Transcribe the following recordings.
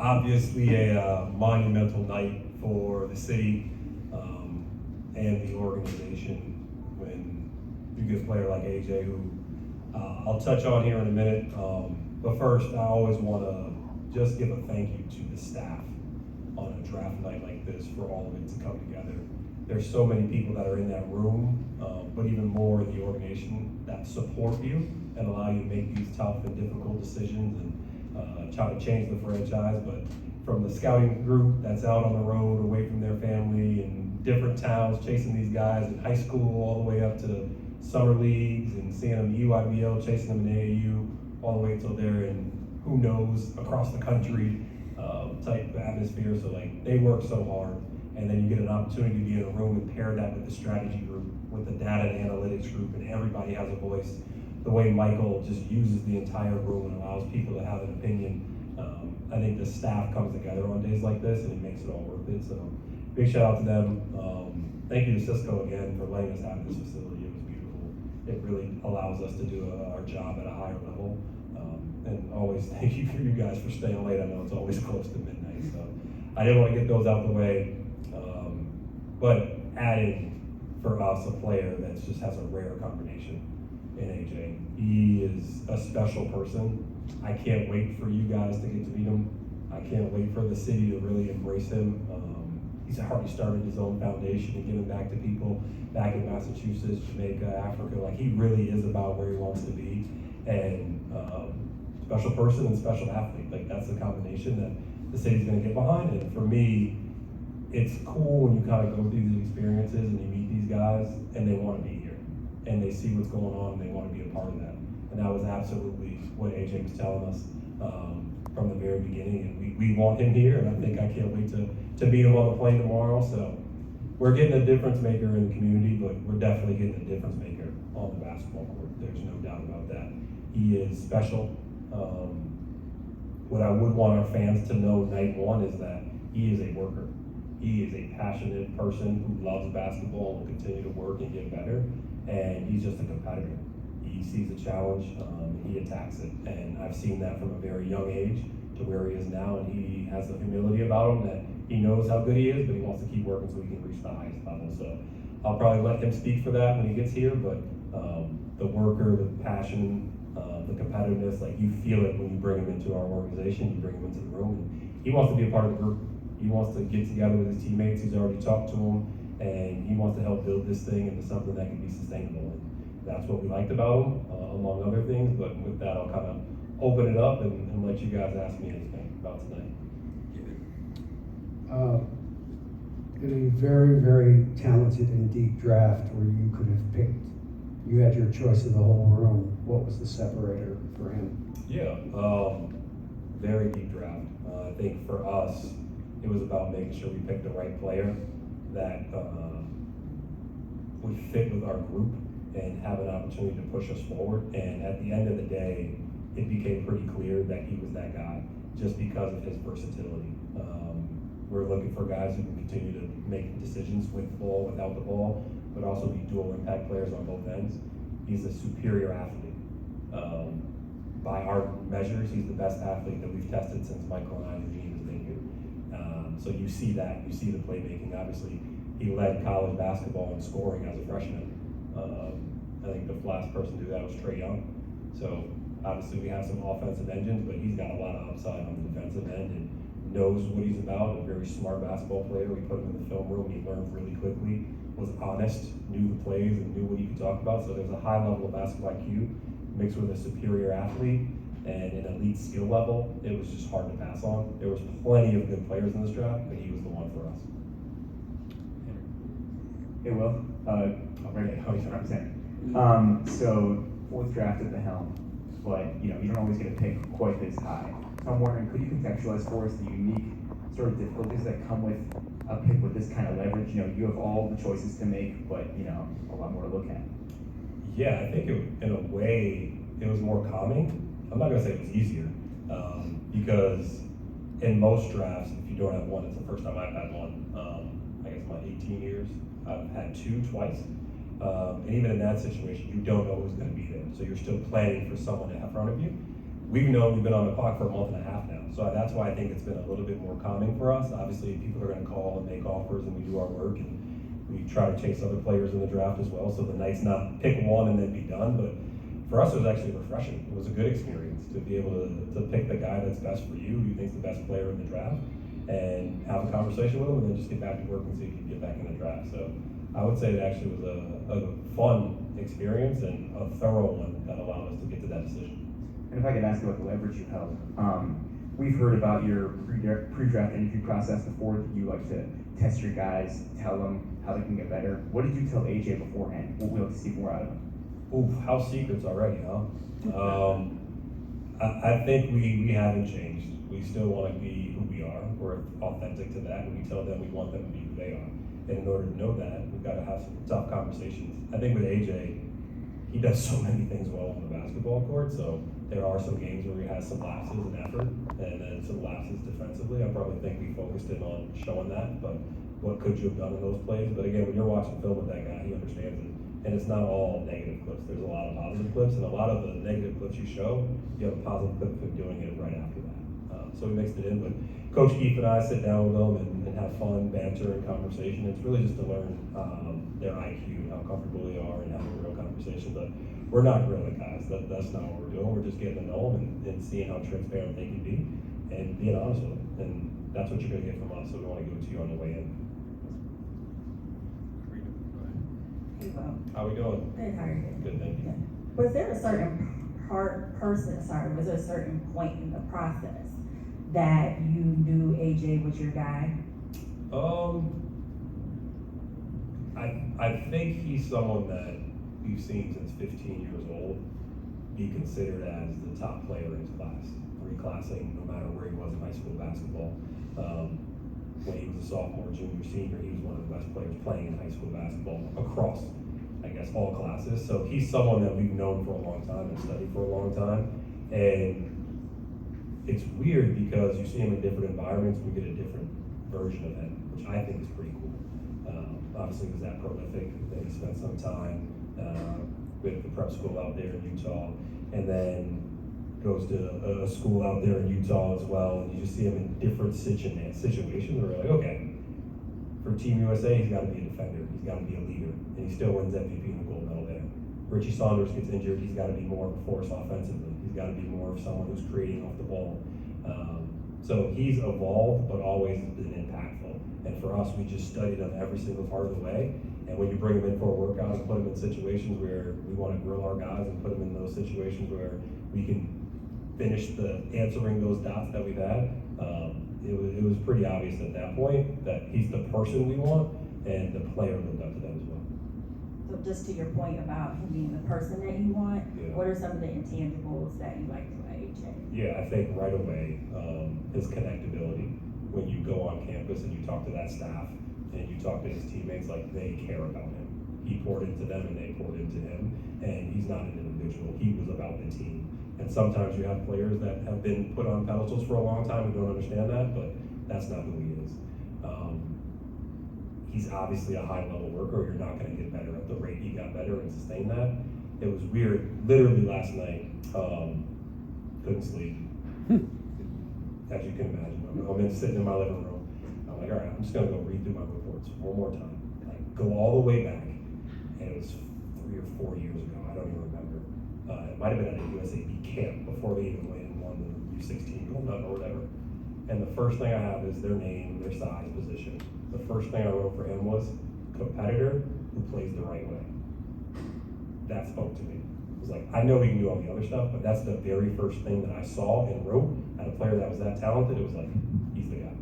Obviously a monumental night for the city and the organization when you get a player like AJ, who I'll touch on here in a minute. But first, I always want to just give a thank you to the staff on a draft night like this for all of it to come together. There's so many people that are in that room, but even more in the organization that support you and allow you to make these tough and difficult decisions and try to change the franchise. But from the scouting group that's out on the road, away from their family, in different towns, chasing these guys in high school, all the way up to summer leagues, and seeing them in EYBL, chasing them in AAU, all the way until they're in, who knows, across the country type atmosphere. So like, they work so hard, and then you get an opportunity to be in a room and pair that with the strategy group, with the data and analytics group, and everybody has a voice. The way Michael just uses the entire room and allows people to have an opinion. I think the staff comes together on days like this, and it makes it all worth it. So big shout out to them. Thank you to Cisco again for letting us have this facility. It was beautiful. It really allows us to do our job at a higher level. And always thank you for you guys for staying late. I know it's always close to midnight, so I didn't want to get those out the way. But adding for us a player that just has a rare combination in AJ. He is a special person. I can't wait for you guys to get to meet him. I can't wait for the city to really embrace him. He's already started his own foundation and giving back to people back in Massachusetts, Jamaica, Africa. Like, he really is about where he wants to be. And special person and special athlete. Like, that's the combination that the city's gonna get behind. And for me, it's cool when you kind of go through these experiences and you meet these guys and they want to be here and they see what's going on and they want to be a part of that. And that was absolutely what AJ was telling us from the very beginning. And we want him here, and I can't wait to meet him on the plane tomorrow. So we're getting a difference maker in the community, but we're definitely getting a difference maker on the basketball court. There's no doubt about that. He is special. What I would want our fans to know night one is that he is a worker. He is a passionate person who loves basketball and will continue to work and get better. And he's just a competitor. He sees a challenge, he attacks it. And I've seen that from a very young age to where he is now. And he has the humility about him that he knows how good he is, but he wants to keep working so he can reach the highest level. So I'll probably let him speak for that when he gets here. But the worker, the passion, the competitiveness, like, you feel it when you bring him into our organization, you bring him into the room. And he wants to be a part of the group. He wants to get together with his teammates. He's already talked to them, and he wants to help build this thing into something that can be sustainable. And that's what we liked about him, among other things. But with that, I'll kind of open it up and let you guys ask me anything about tonight. In a very, very talented and deep draft where you could have picked, you had your choice of the whole room. What was the separator for him? Yeah, very deep draft. I think for us, it was about making sure we picked the right player that would fit with our group and have an opportunity to push us forward. And at the end of the day, it became pretty clear that he was that guy just because of his versatility. We're looking for guys who can continue to make decisions with the ball, without the ball, but also be dual impact players on both ends. He's a superior athlete. By our measures, he's the best athlete that we've tested since Michael and I's regime has been here. So you see that, you see the playmaking. Obviously, he led college basketball in scoring as a freshman. I think the last person to do that was Trae Young. So obviously we have some offensive engines, but he's got a lot of upside on the defensive end and knows what he's about. A very smart basketball player. We put him in the film room. He learned really quickly, was honest, knew the plays, and knew what he could talk about. So there's a high level of basketball IQ mixed with a superior athlete and an elite skill level. It was just hard to pass on. There was plenty of good players in this draft, but he was the one for us. Hey, Will. So fourth draft at the helm, but you don't always get a pick quite this high. So I'm wondering, could you contextualize for us the unique sort of difficulties that come with a pick with this kind of leverage? You have all the choices to make, but a lot more to look at. Yeah, I think in a way it was more calming. I'm not gonna say it was easier, because in most drafts, if you don't have one, it's the first time I've had one. I guess my 18 years, I've had two twice. And even in that situation, you don't know who's gonna be there. So you're still planning for someone in front of you. we've known we've been on the clock for a month and a half now. So that's why I think it's been a little bit more calming for us. Obviously, people are going to call and make offers, and we do our work, and we try to chase other players in the draft as well. So the night's not pick one and then be done, but for us, it was actually refreshing. It was a good experience to be able to pick the guy that's best for you, who thinks the best player in the draft, and have a conversation with him, and then just get back to work and see if you can get back in the draft. So I would say it actually was a fun experience and a thorough one that allowed us to get to that decision. And if I could ask about the leverage you held, we've heard about your pre-draft interview process before, that you like to test your guys, tell them how they can get better. What did you tell AJ beforehand? What we like to see more out of him? Oof, house secrets already, huh? I think we haven't changed. We still want to be who we are. We're authentic to that, and we tell them we want them to be who they are. And in order to know that, we've got to have some tough conversations. I think with AJ, he does so many things well on the basketball court, so there are some games where he has some lapses in effort and then some lapses defensively. I probably think we focused in on showing that, but what could you have done in those plays? But again, when you're watching film with that guy, he understands it. And it's not all negative clips. There's a lot of positive clips, and a lot of the negative clips you show, you have a positive clip of him doing it right after that. So we mixed it in, but Coach Keith and I sit down with them and have fun, banter, and conversation. It's really just to learn their IQ, how comfortable they are, and having a real conversation. But we're not grilling guys. That's not what we're doing. We're just getting to know them and seeing how transparent they can be and being honest with them. And that's what you're going to get from us, so we want to give it to you on the way in. How we doing? Good, how are you? Good, thank you. Was there a certain was there a certain point in the process that you knew AJ was your guy? I think he's someone that we've seen since 15 years old be considered as the top player in his class, reclassing no matter where he was in high school basketball. When he was a sophomore, junior, senior, he was one of the best players playing in high school basketball across, I guess, all classes. So he's someone that we've known for a long time and studied for a long time. And it's weird because you see him in different environments, we get a different version of him, which I think is pretty cool. Obviously, he was that prolific that he spent some time with the prep school out there in Utah, and then goes to a school out there in Utah as well, and you just see him in different situations where you're like, okay, for Team USA, he's got to be a defender, he's got to be a leader, and he still wins MVP and a gold medal there. Richie Saunders gets injured, he's got to be more of a force offensively, he's got to be more of someone who's creating off the ball. So he's evolved, but always been impactful. And for us, we just studied him every single part of the way. And when you bring him in for a workout and put him in situations where we want to grill our guys and put him in those situations where we can finish answering those dots that we've had, it was pretty obvious at that point that he's the person we want, and the player lived up to that as well. So just to your point about him being the person that you want, Yeah. what are some of the intangibles that you like to AJ? Yeah, I think right away, his connectability. When you go on campus and you talk to that staff and you talk to his teammates, like, they care about him. He poured into them and they poured into him, and he's not an individual. He was about the team. And sometimes you have players that have been put on pedestals for a long time and don't understand that, but that's not who he is. He's obviously a high-level worker. You're not going to get better at the rate he got better and sustain that. It was weird. Literally last night, couldn't sleep. As you can imagine, I'm sitting in my living room. I'm like, all right, I'm just gonna go read through my reports one more time. Like, go all the way back, and it was 3 or 4 years ago. I don't even remember. It might have been at a USAB camp before they even went and won the U16 gold medal or whatever. And the first thing I have is their name, their size, position. The first thing I wrote for him was competitor who plays the right way. That spoke to me. It was like, I know we can do all the other stuff, but that's the very first thing that I saw and wrote at a player that was that talented. It was like, he's the guy.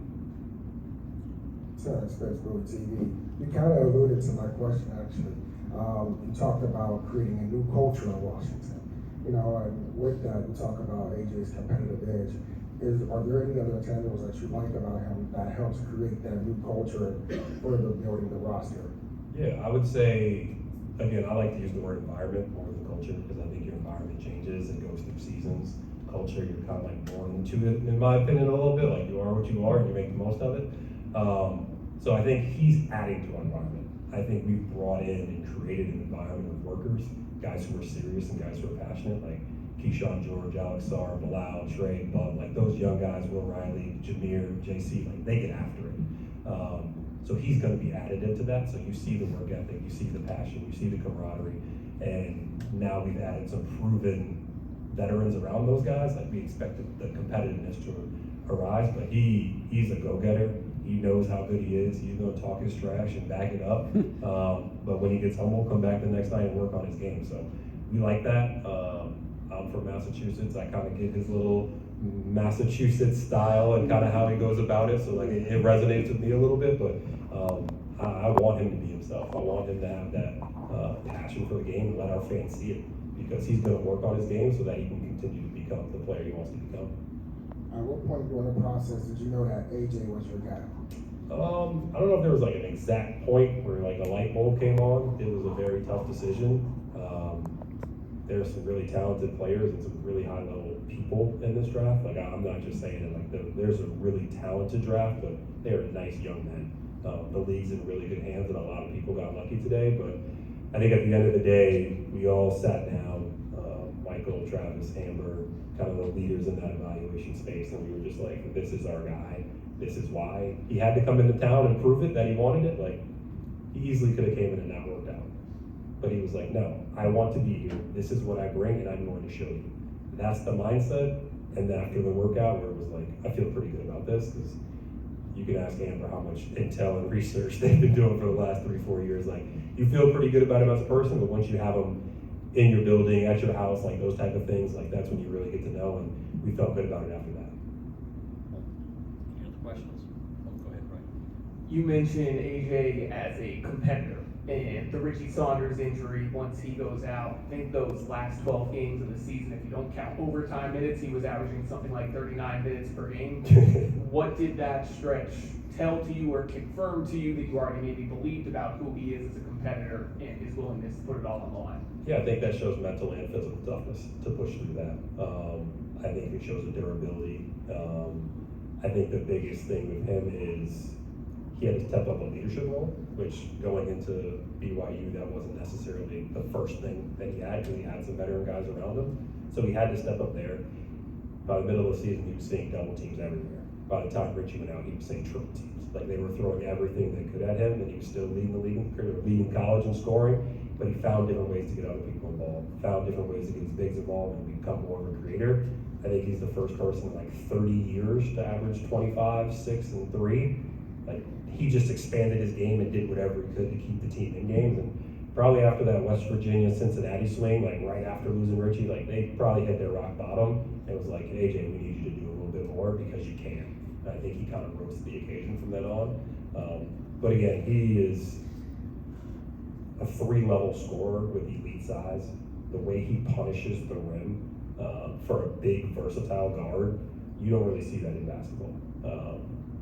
Terrence Pittsburgh TV. You kind of alluded to my question, actually. You talked about creating a new culture in Washington. You know, and with that, you talk about AJ's competitive edge. Are there any other intangibles that you like about him that helps create that new culture for the building the roster? Yeah, I would say, again, I like to use the word environment more than culture, because I think your environment changes and goes through seasons. Culture, you're kind of like born into it, in my opinion, a little bit. Like, you are what you are and you make the most of it. So I think he's adding to our environment. I think we've brought in and created an environment of workers, guys who are serious and guys who are passionate. Like, Keyshawn George, Alex Sarr, Bilal, Trey, Bub, like those young guys, Will Riley, Jameer, JC, like they get after it. So he's going to be additive to that. So you see the work ethic, you see the passion, you see the camaraderie, and now we've added some proven veterans around those guys. Like we expected the competitiveness to arise, but he's a go-getter. He knows how good he is. He's going to talk his trash and back it up. But when he gets home, we'll come back the next night and work on his game. So we like that. I'm from Massachusetts. I kind of get his little Massachusetts style and kind of how he goes about it. So like it resonates with me a little bit, but I want him to be himself. I want him to have that passion for the game and let our fans see it, because he's going to work on his game so that he can continue to become the player he wants to become. At what point during the process did you know that AJ was your guy? I don't know if there was like an exact point where like a light bulb came on. It was a very tough decision. There's some really talented players and some really high level people in this draft. Like I'm not just saying it, like there's a really talented draft, but they are nice young men. The league's in really good hands, and a lot of people got lucky today. But I think at the end of the day, we all sat down, Michael, Travis, Amber, kind of the leaders in that evaluation space, and we were just like, this is our guy. This is why he had to come into town and prove it that he wanted it. Like he easily could have came in and not worked out, but he was like, no, I want to be here. This is what I bring, and I'm going to show you. That's the mindset. And then after the workout, where it was like, I feel pretty good about this, because you can ask Amber how much intel and research they've been doing for the last 3-4 years. Like you feel pretty good about him as a person, but once you have him in your building, at your house, like those type of things, like that's when you really get to know, and we felt good about it after that. Any other questions? Oh, go ahead, Brian. You mentioned AJ as a competitor, and the Richie Saunders injury, once he goes out, I think those last 12 games of the season, if you don't count overtime minutes, he was averaging something like 39 minutes per game. What did that stretch tell to you or confirm to you that you already maybe believed about who he is as a competitor and his willingness to put it all on the line? Yeah, I think that shows mental and physical toughness to push through that. I think it shows a durability. I think the biggest thing with him is he had to step up a leadership role, which going into BYU, that wasn't necessarily the first thing that he had, because he had some veteran guys around him. So he had to step up there. By the middle of the season, he was seeing double teams everywhere. By the time Richie went out, he was seeing triple teams. Like they were throwing everything they could at him, and he was still leading the league, leading college in scoring. But he found different ways to get other people involved, found different ways to get his bigs involved and become more of a creator. I think he's the first person in like 30 years to average 25, 6, and 3. Like he just expanded his game and did whatever he could to keep the team in games. And probably after that West Virginia Cincinnati swing, like right after losing Richie, like they probably hit their rock bottom. It was like, AJ, we need you to do a little bit more because you can. And I think he kind of rose to the occasion from then on. But again, he is a 3-level scorer with elite size. The way he punishes the rim for a big, versatile guard, you don't really see that in basketball.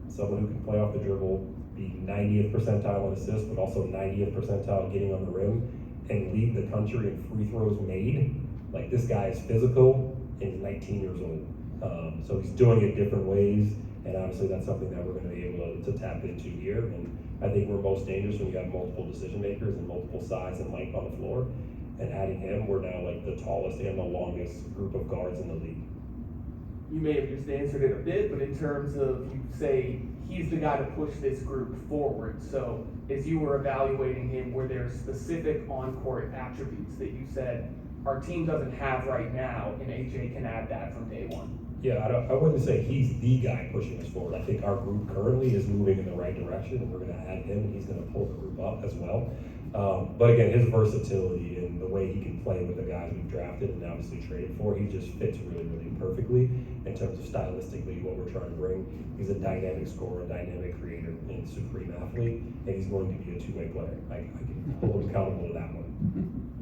Someone who can play off the dribble, be 90th percentile on assists, but also 90th percentile getting on the rim, and lead the country in free throws made. Like this guy is physical and he's 19 years old. So he's doing it different ways, and obviously that's something that we're going to be able to tap into here. And I think we're most dangerous when you have multiple decision makers and multiple size and length on the floor. And adding him, we're now like the tallest and the longest group of guards in the league. You may have just answered it a bit, but in terms of, you say he's the guy to push this group forward. So as you were evaluating him, were there specific on-court attributes that you said our team doesn't have right now, and AJ can add that from day one? Yeah, I wouldn't say he's the guy pushing us forward. I think our group currently is moving in the right direction, and we're going to add him, and he's going to pull the group up as well. But again, his versatility and the way he can play with the guys we've drafted and obviously traded for, he just fits really, really perfectly in terms of stylistically what we're trying to bring. He's a dynamic scorer, a dynamic creator, and supreme athlete, and he's going to be a two-way player. I can hold him accountable to that one.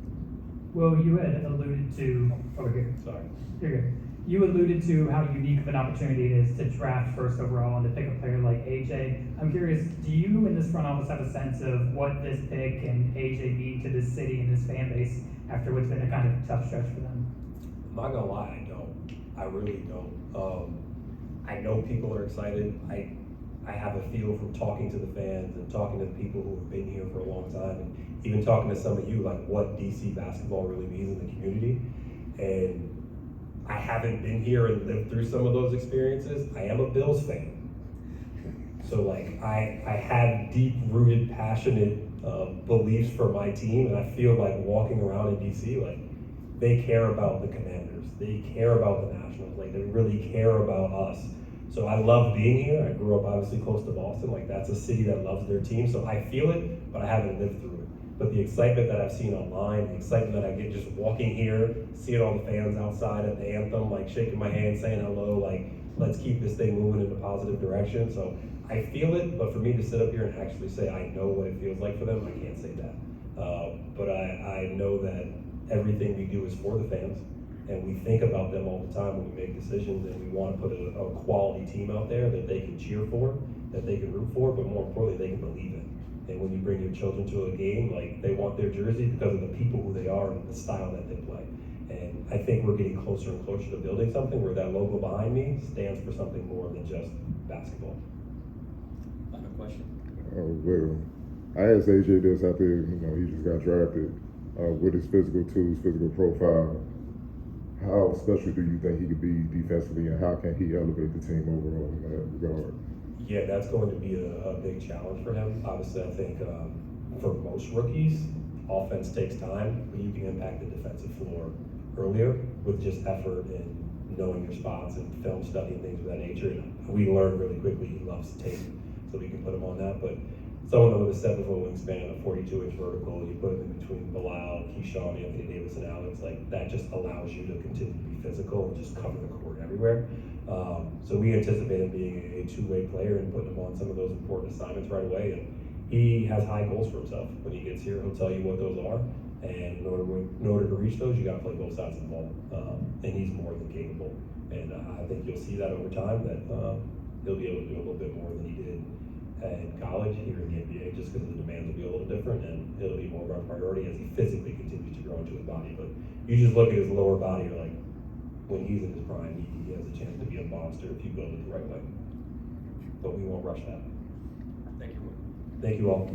Well, you had alluded to, over here. Sorry. You're good. You alluded to how unique of an opportunity it is to draft first overall and to pick a player like AJ. I'm curious, do you in this front office have a sense of what this pick and AJ mean to this city and this fan base after what's been a kind of tough stretch for them? I'm not gonna lie, I don't. I really don't. I know people are excited. I have a feel from talking to the fans and talking to the people who have been here for a long time, and even talking to some of you, like what DC basketball really means in the community. And I haven't been here and lived through some of those experiences. I am a Bills fan. So like I have deep rooted, passionate beliefs for my team, and I feel like walking around in DC, like they care about the Commanders, they care about the Nationals, like they really care about us. So I love being here. I grew up obviously close to Boston, like that's a city that loves their team, so I feel it, but I haven't lived through it. But the excitement that I've seen online, the excitement that I get just walking here, seeing all the fans outside at the anthem, like shaking my hand, saying hello, like let's keep this thing moving in a positive direction. So I feel it, but for me to sit up here and actually say I know what it feels like for them, I can't say that. But I know that everything we do is for the fans, and we think about them all the time when we make decisions, and we want to put a quality team out there that they can cheer for, that they can root for, but more importantly, they can believe in. And when you bring your children to a game, like they want their jersey because of the people who they are and the style that they play. And I think we're getting closer and closer to building something where that logo behind me stands for something more than just basketball. I have a question. Well, I asked AJ this after he just got drafted. With his physical tools, physical profile, how special do you think he could be defensively, and how can he elevate the team overall in that regard? Yeah, that's going to be a big challenge for him. Obviously, I think for most rookies, offense takes time, but you can impact the defensive floor earlier with just effort and knowing your spots and film study and things of that nature. And we learned really quickly he loves tape, so we can put him on that. But someone with a 7-foot wingspan, a 42-inch vertical, you put him in between Bilal, Keyshawn, Anthony Davis, and Alex, like that just allows you to continue to be physical and just cover the court everywhere. So we anticipate him being a two-way player and putting him on some of those important assignments right away. And he has high goals for himself. When he gets here, he'll tell you what those are. And in order to reach those, you got to play both sides of the ball. And he's more than capable. And I think you'll see that over time that he'll be able to do a little bit more than he did at college here in the NBA, just because the demands will be a little different, and it'll be more of our priority as he physically continues to grow into his body. But you just look at his lower body, you're like, when he's in his prime, he has a chance to be a monster if you build it the right way. But we won't rush that. Thank you. Thank you all.